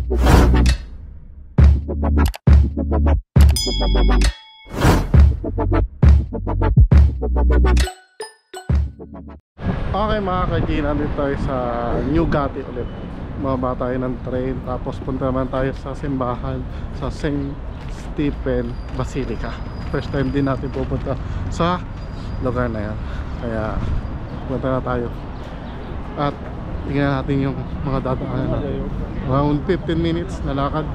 Okay mga ka-G, nandito tayo sa New Gati ulit. Mababa tayo ng train, tapos punta naman tayo sa simbahan sa St. Stephen Basilica. First time din natin pupunta sa lugar na yan, kaya punta na tayo at tingnan natin yung mga dadaanan natin. Around 15 minutes na lakad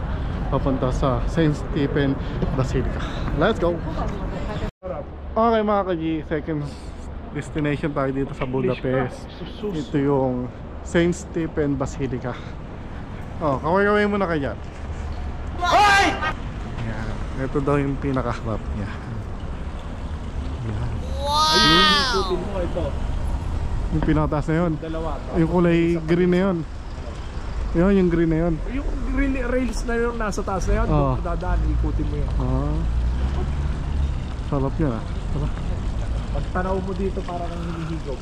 papunta sa St. Stephen Basilica. Let's go! Okay mga ka-G, second destination tayo dito sa Budapest. Ito yung St. Stephen Basilica. Oh, kaway-kaway muna kayo dyan. Yan. Ito daw yung pinaka-harap niya. Yan. Wow! Yung pinakataas na yun. Dalawa. Yung kulay green na yun. Yun, yung green na yun. Yung green rails na yun nasa taas na yun. Oh. Dadaan, ikutin mo yun. Sarap yun ah. Sarap. Pag tanaw mo dito para kang hinihigop.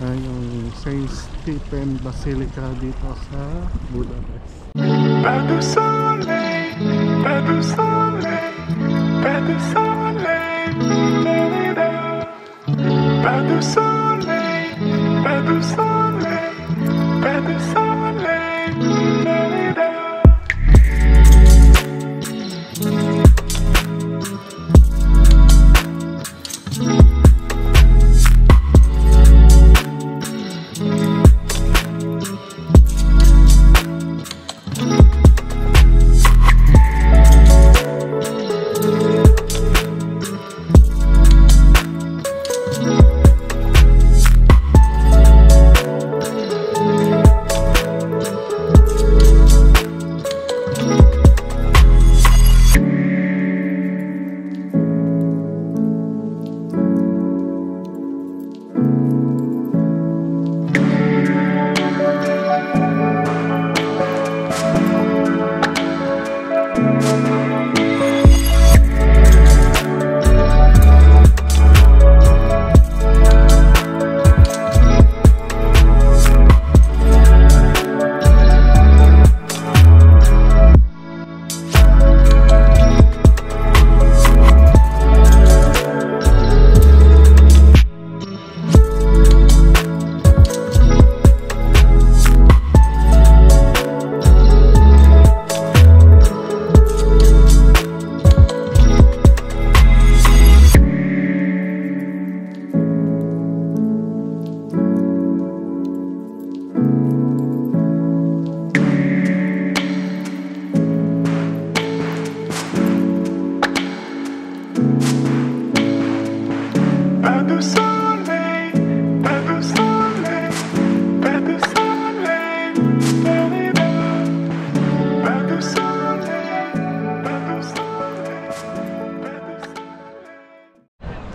Ayan yung St. Stephen Basilica dito sa Budapest. Pas de soleil, pas de soleil, pas de soleil, pas de soleil, pas de soleil, pas de soleil.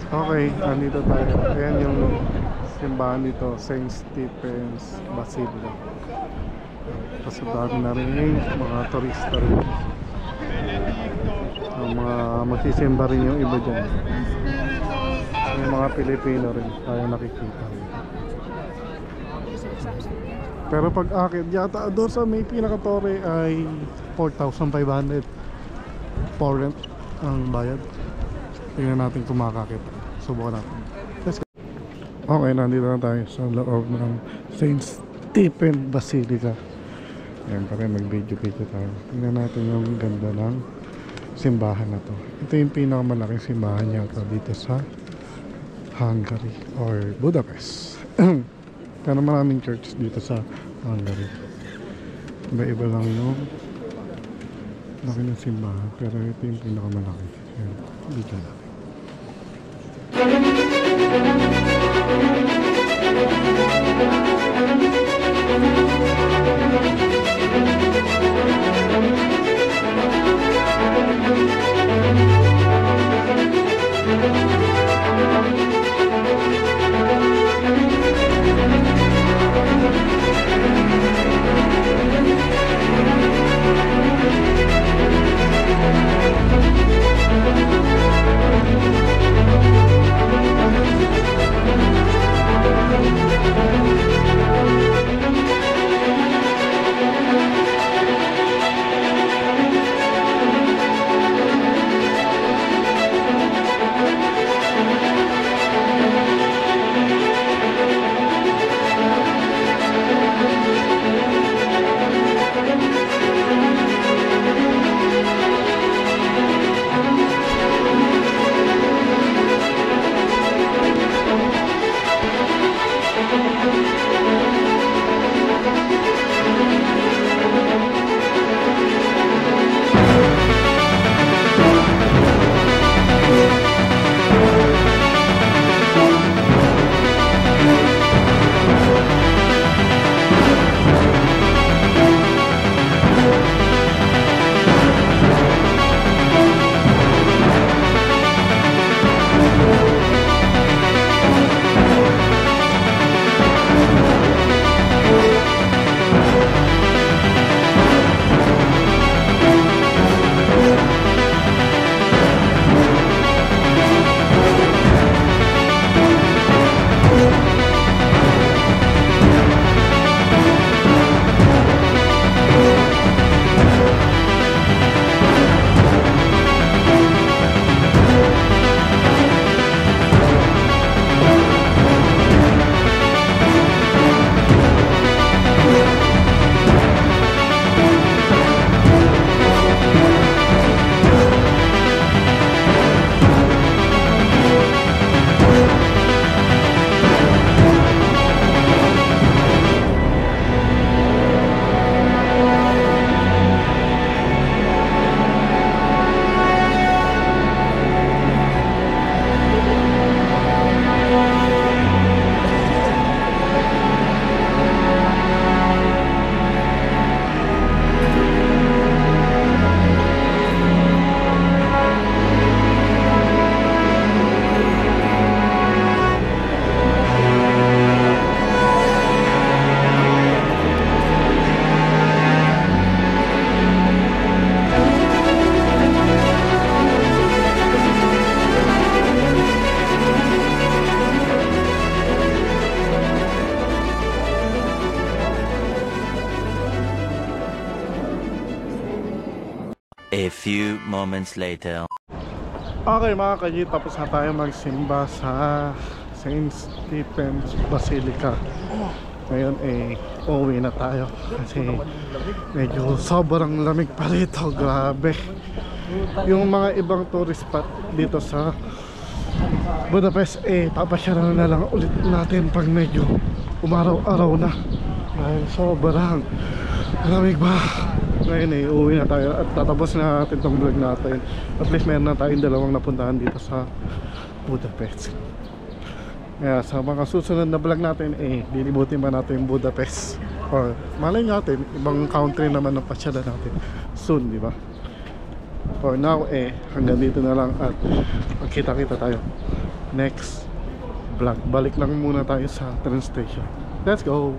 Okay, nandito tayo. Ayan yung simbahan dito, St. Stephen's Basilica. Kasi dami na rin mga turista rin. Mga magsisimba rin yung iba dyan. Yung mga Pilipino rin tayo nakikita. Pero pag akit yata doon sa may pinaka-tore ay 4,500 foreign ang bayad. Tingnan natin kung makakakit. Subukan natin. Let's go. Okay, nandito na tayo sa loob ng St. Stephen Basilica. Ayan, para mag-video-video tayo. Tingnan natin yung ganda ng simbahan na to. Ito yung pinakamalaking simbahan yata dito sa Hungary or Budapest. Pero maraming church dito sa Hungary. Iba-iba lang yung laki ng simbahan. Pero ito yung pinakamalaki. Ayan, dito natin. A few moments later. Okay mga kaji, tapos na tayo magsimba sa St. Stephen's Basilica. Ngayon uuwi na tayo kasi medyo sobrang lamig pa rito, grabe. Yung mga ibang tourist spot dito sa Budapest papasyaran na lang ulit natin pag medyo umaraw-araw na dahil sobrang lamig ba. Ngayon uuwi na tayo at tatapos na natin tong vlog natin. At least meron na tayong dalawang napuntahan dito sa Budapest. Kaya sa mga susunod na vlog natin lilibutin pa natin yung Budapest, or malay natin ibang country naman na pasyalan natin soon, di ba? For now hanggang dito na lang at magkita-kita tayo next vlog. Balik lang muna tayo sa train station. Let's go!